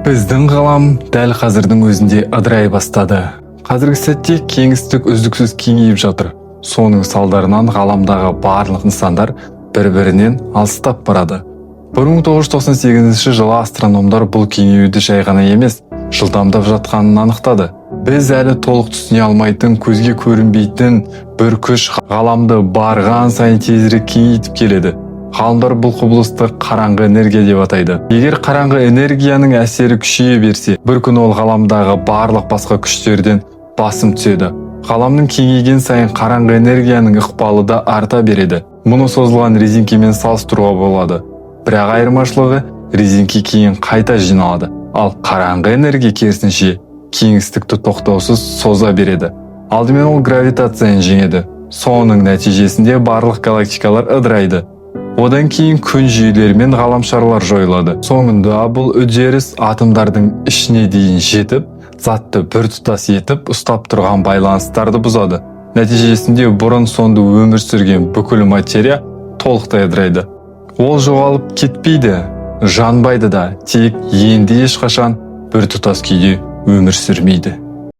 Біздің ғалам дәл қазірдің өзінде ыдырай бастады. Қазіргі сәтте кеңістік үздіксіз кеңейіп жатыр. Соның салдарынан ғаламдағы барлық нысандар бір-бірінен алыстап барады. 1998 жылы астрономдар бұл кеңеюді жай ғана емес, жылдамдап жатқанын анықтады. Біз әлі толық түсіне алмайтын, көзге көрінбейтін бір күш ғаламды барған сайын тезірек кеңейтіп келеді. Ғалымдар бұл құбылысты қараңғы энергия деп атайды. Егер қараңғы энергияның әсері күшейе берсе, бір күн ол ғаламдағы барлық басқа күштерден басым түседі. Ғаламның кеңейген сайын қараңғы энергияның ықпалы да арта береді. Мұны созылған резинкемен салыстыруға болады. Бірақ айырмашылығы, резинке кейін қайта жиналады, ал қараңғы энергия керісінше кеңістікті тоқтаусыз соза береді. Алдымен ол гравитацияны жеңеді. Соның нәтижесінде барлық галактикалар ыдырайды. Одан кейін күн жүйелері мен ғаламшарлар жойылады. Соңында бұл үдеріс атомдардың ішіне дейін жетіп, затты біртұтас етіп ұстап тұрған байланыстарды бұзады. Нәтижесінде бұрын соңды өмір сүрген бүкіл материя толықтай ыдырайды. Ол жоғалып кетпейді, жанбайды да, тек енді ешқашан біртұтас күйде өмір сүрмейді.